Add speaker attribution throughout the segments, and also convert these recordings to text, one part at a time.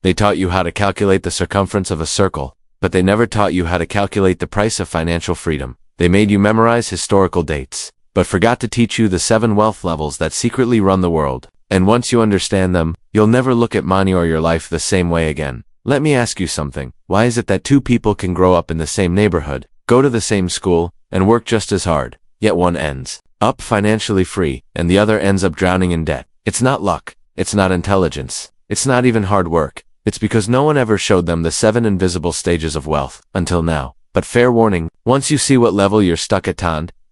Speaker 1: They taught you how to calculate the circumference of a circle, but they never taught you how to calculate the price of financial freedom. They made you memorize historical dates, but forgot to teach you the 7 wealth levels that secretly run the world. And once you understand them, you'll never look at money or your life the same way again. Let me ask you something. Why is it that 2 people can grow up in the same neighborhood, go to the same school, and work just as hard, yet one ends up financially free, and the other ends up drowning in debt? It's not luck. It's not intelligence. It's not even hard work. It's because no one ever showed them the 7 invisible stages of wealth, until now. But fair warning, once you see what level you're stuck at,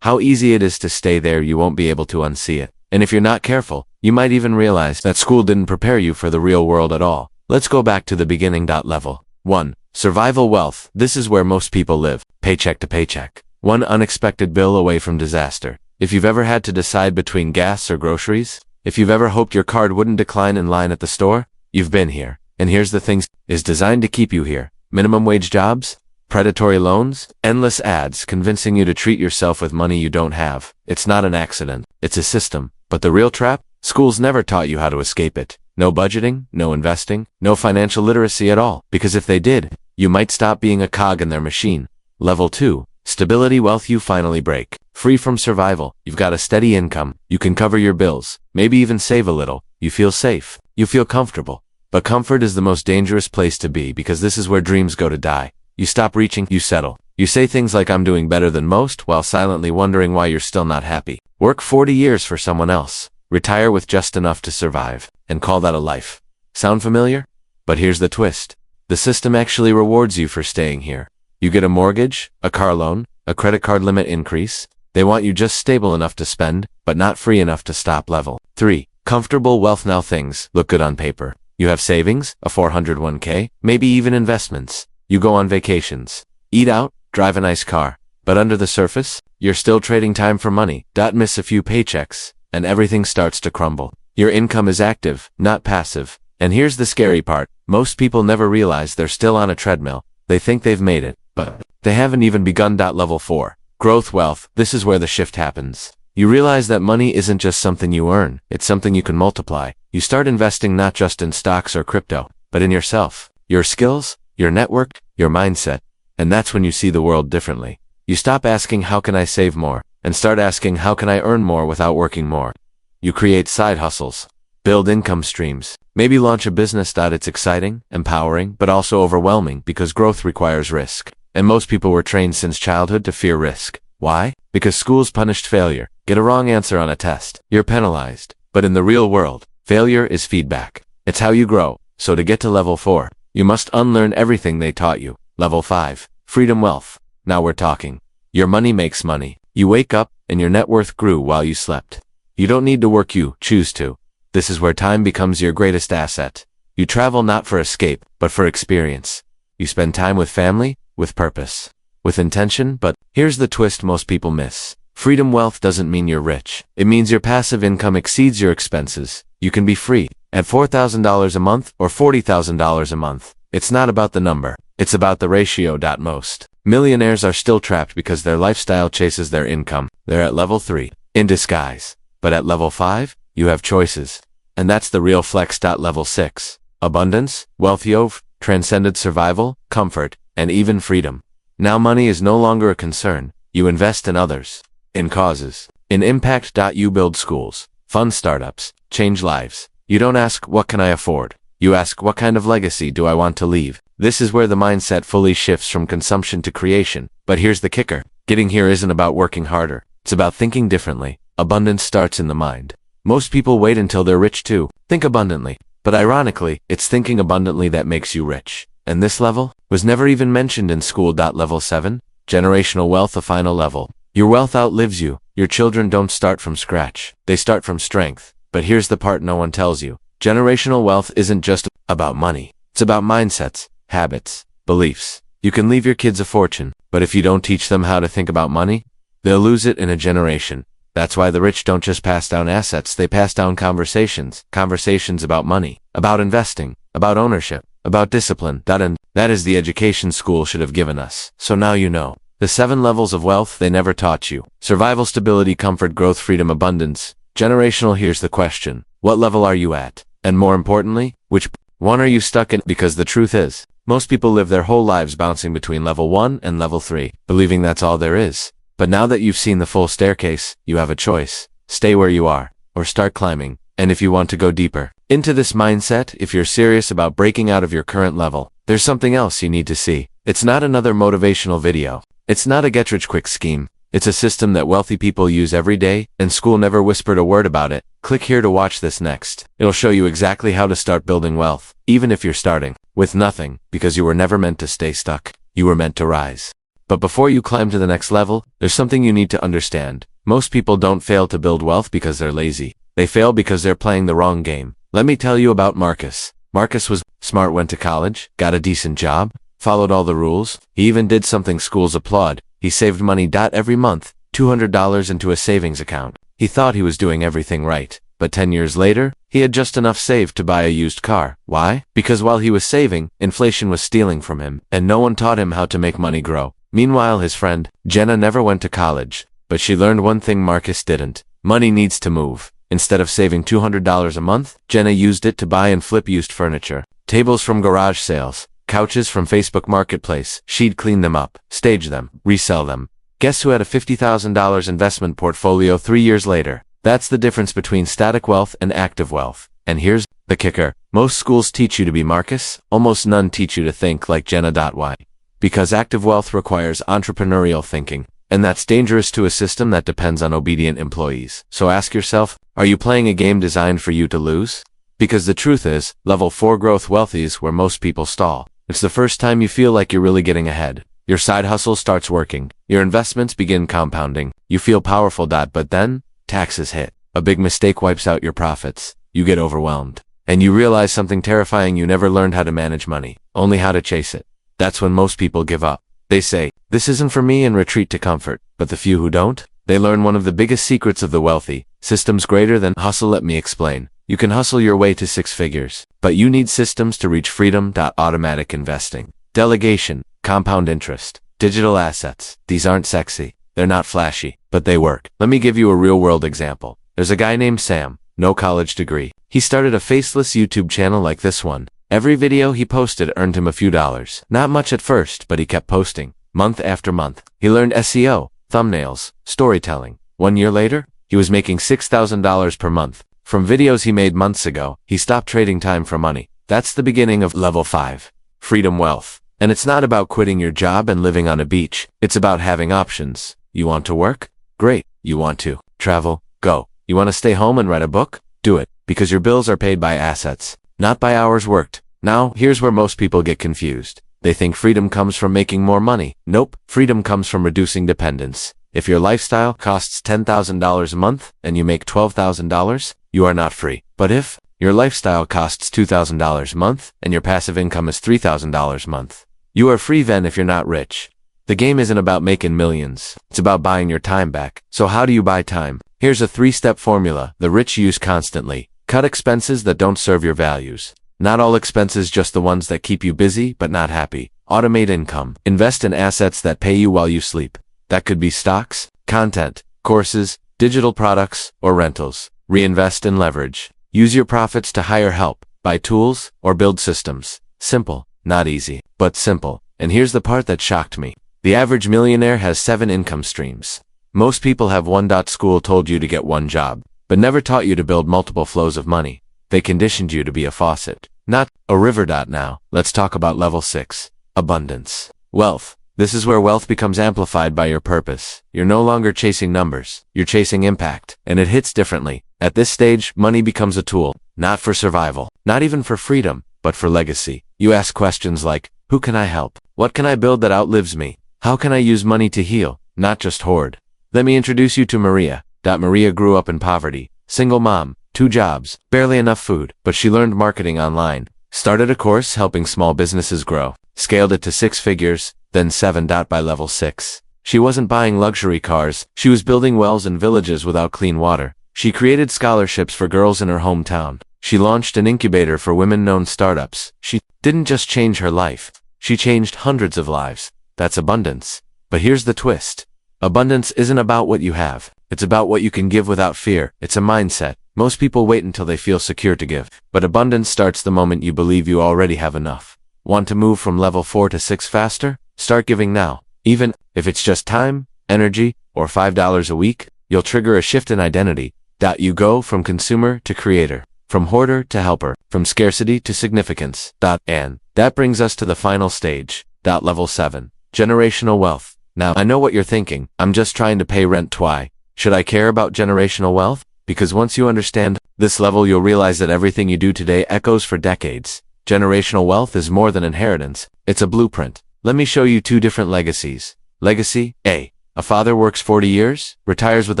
Speaker 1: how easy it is to stay there, you won't be able to unsee it. And if you're not careful, you might even realize that school didn't prepare you for the real world at all. Let's go back to the beginning. Level 1. Survival wealth. This is where most people live, paycheck to paycheck. One unexpected bill away from disaster. If you've ever had to decide between gas or groceries, if you've ever hoped your card wouldn't decline in line at the store, you've been here. And here's the thing, is designed to keep you here. Minimum wage jobs, predatory loans, endless ads convincing you to treat yourself with money you don't have. It's not an accident, it's a system. But the real trap? Schools never taught you how to escape it. No budgeting, no investing, no financial literacy at all. Because if they did, you might stop being a cog in their machine. Level 2. Stability wealth. You finally break free from survival. You've got a steady income. You can cover your bills, maybe even save a little. You feel safe. You feel comfortable. But comfort is the most dangerous place to be, because this is where dreams go to die. You stop reaching, you settle. You say things like I'm doing better than most, while silently wondering why you're still not happy. Work 40 years for someone else. Retire with just enough to survive, and call that a life. Sound familiar? But here's the twist. The system actually rewards you for staying here. You get a mortgage, a car loan, a credit card limit increase. They want you just stable enough to spend, but not free enough to stop. Level 3. Comfortable wealth. Now things look good on paper. You have savings, a 401k, maybe even investments. You go on vacations, eat out, drive a nice car. But under the surface, you're still trading time for money. Miss a few paychecks, and everything starts to crumble. Your income is active, not passive. And here's the scary part. Most people never realize they're still on a treadmill. They think they've made it, but they haven't even begun. Level 4. Growth wealth. This is where the shift happens. You realize that money isn't just something you earn, it's something you can multiply. You start investing not just in stocks or crypto, but in yourself, your skills, your network, your mindset. And that's when you see the world differently. You stop asking how can I save more, and start asking how can I earn more without working more. You create side hustles, build income streams, maybe launch a business. It's exciting, empowering, but also overwhelming, because growth requires risk. And most people were trained since childhood to fear risk. Why? Because schools punished failure. Get a wrong answer on a test, you're penalized. But in the real world, failure is feedback. It's how you grow. So to get to level 4, you must unlearn everything they taught you. Level 5. Freedom wealth. Now we're talking. Your money makes money. You wake up, and your net worth grew while you slept. You don't need to work, you choose to. This is where time becomes your greatest asset. You travel not for escape, but for experience. You spend time with family, with purpose, with intention. But here's the twist most people miss. Freedom wealth doesn't mean you're rich. It means your passive income exceeds your expenses. You can be free at $4,000 a month or $40,000 a month. It's not about the number. It's about the ratio. Most millionaires are still trapped because their lifestyle chases their income. They're at level 3, in disguise. But at level 5, you have choices. And that's the real flex. Level 6. Abundance, wealth. You've transcended survival, comfort, and even freedom. Now money is no longer a concern. You invest in others, in causes, in impact. You build schools, fund startups, change lives. You don't ask, what can I afford? You ask, what kind of legacy do I want to leave? This is where the mindset fully shifts from consumption to creation. But here's the kicker. Getting here isn't about working harder. It's about thinking differently. Abundance starts in the mind. Most people wait until they're rich to think abundantly. But ironically, it's thinking abundantly that makes you rich. And this level was never even mentioned in school. Level 7. Generational wealth. A final level. Your wealth outlives you. Your children don't start from scratch. They start from strength. But here's the part no one tells you. Generational wealth isn't just about money. It's about mindsets, habits, beliefs. You can leave your kids a fortune, but if you don't teach them how to think about money, they'll lose it in a generation. That's why the rich don't just pass down assets, they pass down conversations. Conversations about money, about investing, about ownership, about discipline. And that is the education school should have given us. So now you know. The 7 levels of wealth they never taught you. Survival, stability, comfort, growth, freedom, abundance. Generational. Here's the question. What level are you at? And more importantly, which 1 are you stuck in? Because the truth is, most people live their whole lives bouncing between level 1 and level 3, believing that's all there is. But now that you've seen the full staircase, you have a choice. Stay where you are, or start climbing. And if you want to go deeper into this mindset, if you're serious about breaking out of your current level, there's something else you need to see. It's not another motivational video. It's not a get-rich-quick scheme. It's a system that wealthy people use every day, and school never whispered a word about it. Click here to watch this next. It'll show you exactly how to start building wealth, even if you're starting with nothing, because you were never meant to stay stuck. You were meant to rise. But before you climb to the next level, there's something you need to understand. Most people don't fail to build wealth because they're lazy. They fail because they're playing the wrong game. Let me tell you about Marcus. Marcus was smart, went to college, got a decent job, followed all the rules. He even did something schools applaud. He saved money every month, $200 into a savings account. He thought he was doing everything right. But 10 years later, he had just enough saved to buy a used car. Why? Because while he was saving, inflation was stealing from him, and no one taught him how to make money grow. Meanwhile, his friend, Jenna, never went to college, but she learned one thing Marcus didn't. Money needs to move. Instead of saving $200 a month, Jenna used it to buy and flip used furniture. Tables from garage sales, couches from Facebook Marketplace. She'd clean them up, stage them, resell them. Guess who had a $50,000 investment portfolio 3 years later? That's the difference between static wealth and active wealth. And here's the kicker. Most schools teach you to be Marcus, almost none teach you to think like Jenna. Why? Because active wealth requires entrepreneurial thinking, and that's dangerous to a system that depends on obedient employees. So ask yourself, are you playing a game designed for you to lose? Because the truth is, level 4 growth wealthy is where most people stall. It's the first time you feel like you're really getting ahead. Your side hustle starts working. Your investments begin compounding. You feel powerful. But then, taxes hit. A big mistake wipes out your profits. You get overwhelmed. And you realize something terrifying: you never learned how to manage money, only how to chase it. That's when most people give up. They say, this isn't for me, and retreat to comfort. But the few who don't, they learn one of the biggest secrets of the wealthy: systems greater than hustle. Let me explain. You can hustle your way to 6 figures, but you need systems to reach freedom. Automatic investing, delegation, compound interest, digital assets. These aren't sexy. They're not flashy, but they work. Let me give you a real-world example. There's a guy named Sam, no college degree. He started a faceless YouTube channel like this one. Every video he posted earned him a few dollars. Not much at first, but he kept posting, month after month. He learned SEO, thumbnails, storytelling. 1 year later, he was making $6,000 per month. From videos he made months ago. He stopped trading time for money. That's the beginning of level 5. Freedom wealth. And it's not about quitting your job and living on a beach. It's about having options. You want to work? Great. You want to travel? Go. You want to stay home and write a book? Do it. Because your bills are paid by assets, not by hours worked. Now, here's where most people get confused. They think freedom comes from making more money. Nope. Freedom comes from reducing dependence. If your lifestyle costs $10,000 a month and you make $12,000, you are not free. But if your lifestyle costs $2,000 a month and your passive income is $3,000 a month, you are free. Then if you're not rich, the game isn't about making millions. It's about buying your time back. So how do you buy time? Here's a 3-step formula the rich use constantly. Cut expenses that don't serve your values. Not all expenses, just the ones that keep you busy but not happy. Automate income. Invest in assets that pay you while you sleep. That could be stocks, content, courses, digital products, or rentals. Reinvest in leverage. Use your profits to hire help, buy tools, or build systems. Simple, not easy, but simple. And here's the part that shocked me. The average millionaire has 7 income streams. Most people have one. School told you to get one job, but never taught you to build multiple flows of money. They conditioned you to be a faucet, not a river. Now, let's talk about level 6. Abundance. Wealth. This is where wealth becomes amplified by your purpose. You're no longer chasing numbers. You're chasing impact. And it hits differently. At this stage, money becomes a tool, not for survival, not even for freedom, but for legacy. You ask questions like, who can I help? What can I build that outlives me? How can I use money to heal, not just hoard? Let me introduce you to Maria. Maria grew up in poverty. Single mom, 2 jobs, barely enough food, but she learned marketing online. Started a course helping small businesses grow. Scaled it to 6 figures, then 7. By level 6, she wasn't buying luxury cars. She was building wells in villages without clean water. She created scholarships for girls in her hometown. She launched an incubator for women-owned startups. She didn't just change her life. She changed hundreds of lives. That's abundance. But here's the twist. Abundance isn't about what you have. It's about what you can give without fear. It's a mindset. Most people wait until they feel secure to give, but abundance starts the moment you believe you already have enough. Want to move from level 4 to 6 faster? Start giving now. Even if it's just time, energy, or $5 a week, you'll trigger a shift in identity. You go from consumer to creator, from hoarder to helper, from scarcity to significance. And that brings us to the final stage. Level 7. Generational wealth. Now, I know what you're thinking. I'm just trying to pay rent. Why should I care about generational wealth? Because once you understand this level, you'll realize that everything you do today echoes for decades. Generational wealth is more than inheritance. It's a blueprint. Let me show you 2 different legacies. Legacy A. A father works 40 years, retires with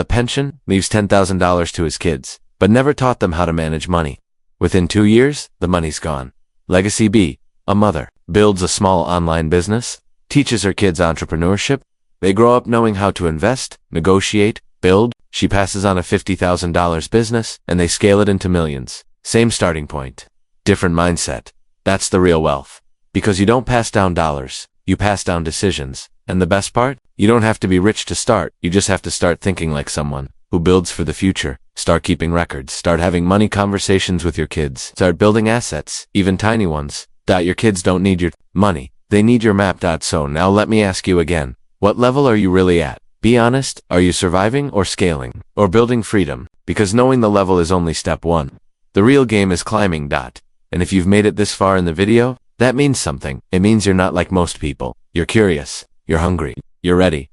Speaker 1: a pension, leaves $10,000 to his kids, but never taught them how to manage money. Within 2 years, the money's gone. Legacy B. A mother builds a small online business, teaches her kids entrepreneurship. They grow up knowing how to invest, negotiate, build. She passes on a $50,000 business, and they scale it into millions. Same starting point. Different mindset. That's the real wealth. Because you don't pass down dollars, you pass down decisions. And the best part? You don't have to be rich to start. You just have to start thinking like someone who builds for the future. Start keeping records. Start having money conversations with your kids. Start building assets, even tiny ones. Your kids don't need your money. They need your map. So now let me ask you again. What level are you really at? Be honest. Are you surviving or scaling or building freedom? Because knowing the level is only step 1. The real game is climbing. And if you've made it this far in the video, that means something. It means you're not like most people. You're curious. You're hungry. You're ready.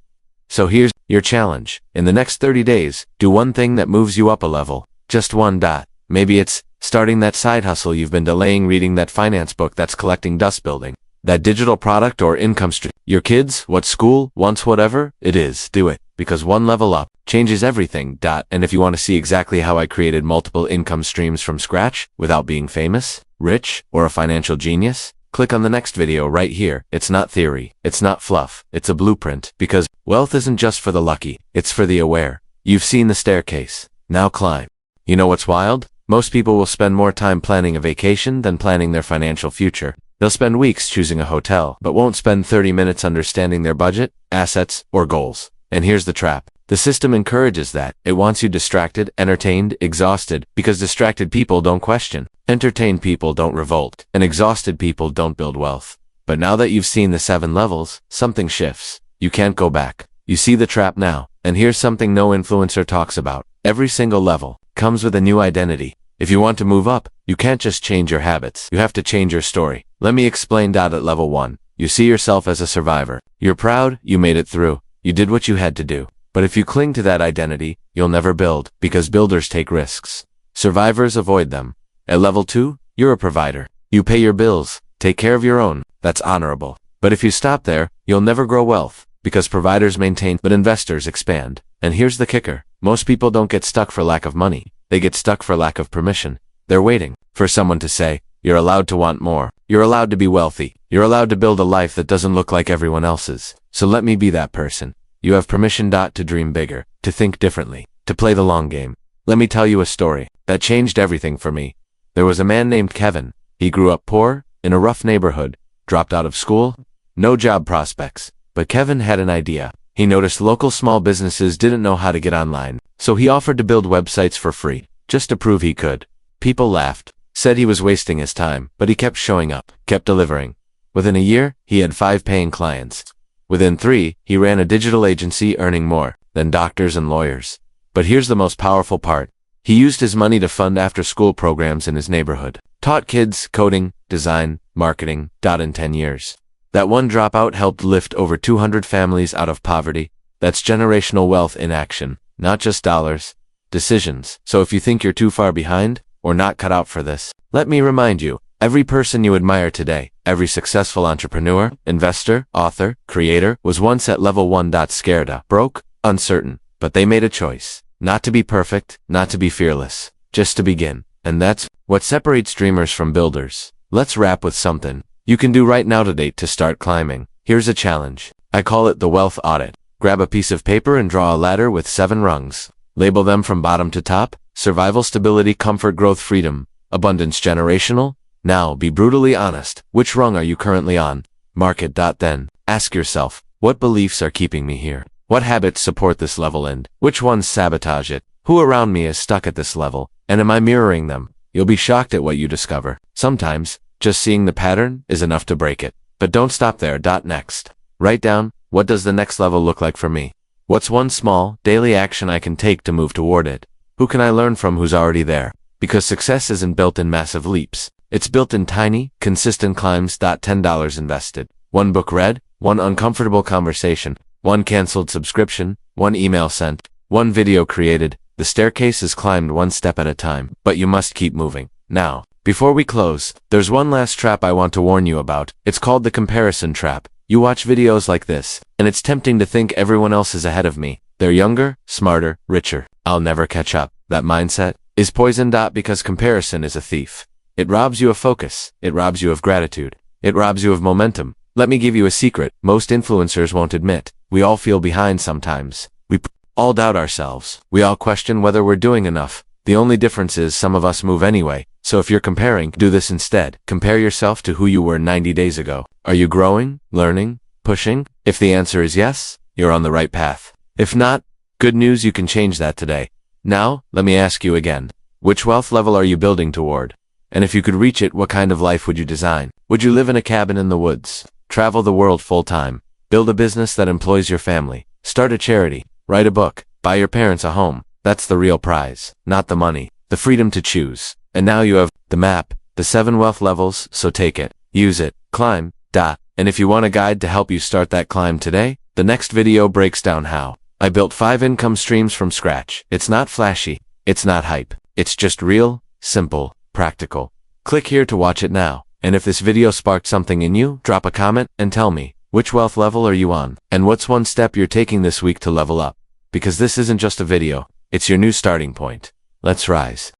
Speaker 1: So here's your challenge. In the next 30 days, do one thing that moves you up a level. Just one. Maybe it's starting that side hustle you've been delaying, reading that finance book that's collecting dust, building that digital product or income stream. Your kids, what school, wants, whatever it is, do it. Because one level up changes everything. And if you want to see exactly how I created multiple income streams from scratch without being famous, rich, or a financial genius, click on the next video right here. It's not theory. It's not fluff. It's a blueprint. Because wealth isn't just for the lucky. It's for the aware. You've seen the staircase. Now climb. You know what's wild? Most people will spend more time planning a vacation than planning their financial future. They'll spend weeks choosing a hotel, but won't spend 30 minutes understanding their budget, assets, or goals. And here's the trap. The system encourages that. It wants you distracted, entertained, exhausted, because distracted people don't question. Entertained people don't revolt, and exhausted people don't build wealth. But now that you've seen the 7 levels, something shifts. You can't go back. You see the trap now, and here's something no influencer talks about. Every single level comes with a new identity. If you want to move up, you can't just change your habits. You have to change your story. Let me explain. At level 1, you see yourself as a survivor. You're proud, you made it through. You did what you had to do. But if you cling to that identity, you'll never build, because builders take risks. Survivors avoid them. At level 2, you're a provider. You pay your bills, take care of your own. That's honorable. But if you stop there, you'll never grow wealth, because providers maintain, but investors expand. And here's the kicker. Most people don't get stuck for lack of money. They get stuck for lack of permission. They're waiting for someone to say, you're allowed to want more. You're allowed to be wealthy. You're allowed to build a life that doesn't look like everyone else's. So let me be that person. You have permission. To dream bigger, to think differently, to play the long game. Let me tell you a story that changed everything for me. There was a man named Kevin. He grew up poor, in a rough neighborhood, dropped out of school, no job prospects. But Kevin had an idea. He noticed local small businesses didn't know how to get online, so he offered to build websites for free, just to prove he could. People laughed, said he was wasting his time, but he kept showing up, kept delivering. Within a year, he had 5 paying clients. Within 3, he ran a digital agency earning more than doctors and lawyers. But here's the most powerful part. He used his money to fund after-school programs in his neighborhood. Taught kids coding, design, marketing. In 10 years. That one dropout helped lift over 200 families out of poverty. That's generational wealth in action, not just dollars. Decisions. So if you think you're too far behind, or not cut out for this, let me remind you, every person you admire today, every successful entrepreneur, investor, author, creator, was once at level 1. Scared, broke, uncertain, but they made a choice. Not to be perfect, not to be fearless, just to begin. And that's what separates dreamers from builders. Let's wrap with something you can do right now to start climbing. Here's a challenge. I call it the wealth audit. Grab a piece of paper and draw a ladder with 7 rungs. Label them from bottom to top: survival, stability, comfort, growth, freedom, abundance, generational. Now be brutally honest. Which rung are you currently on? Mark it. Then ask yourself, what beliefs are keeping me here? What habits support this level and which ones sabotage it? Who around me is stuck at this level? And am I mirroring them? You'll be shocked at what you discover. Sometimes, just seeing the pattern is enough to break it. But don't stop there. Next. Write down, what does the next level look like for me? What's one small, daily action I can take to move toward it? Who can I learn from who's already there? Because success isn't built in massive leaps. It's built in tiny, consistent climbs. $10 invested. One book read, one uncomfortable conversation, one canceled subscription, one email sent, one video created. The staircase is climbed one step at a time, but you must keep moving. Now, before we close, there's one last trap I want to warn you about. It's called the comparison trap. You watch videos like this, and it's tempting to think everyone else is ahead of me. They're younger, smarter, richer. I'll never catch up. That mindset is poison. Because comparison is a thief. It robs you of focus. It robs you of gratitude. It robs you of momentum. Let me give you a secret most influencers won't admit. We all feel behind sometimes. We all doubt ourselves. We all question whether we're doing enough. The only difference is some of us move anyway. So if you're comparing, do this instead. Compare yourself to who you were 90 days ago. Are you growing, learning, pushing? If the answer is yes, you're on the right path. If not, good news, you can change that today. Now, let me ask you again. Which wealth level are you building toward? And if you could reach it, what kind of life would you design? Would you live in a cabin in the woods? Travel the world full-time? Build a business that employs your family? Start a charity? Write a book? Buy your parents a home? That's the real prize. Not the money. The freedom to choose. And now you have the map, the 7 wealth levels, so take it, use it, climb. And if you want a guide to help you start that climb today, the next video breaks down how I built 5 income streams from scratch. It's not flashy. It's not hype. It's just real, simple, practical. Click here to watch it now. And if this video sparked something in you, drop a comment and tell me, which wealth level are you on? And what's one step you're taking this week to level up? Because this isn't just a video. It's your new starting point. Let's rise.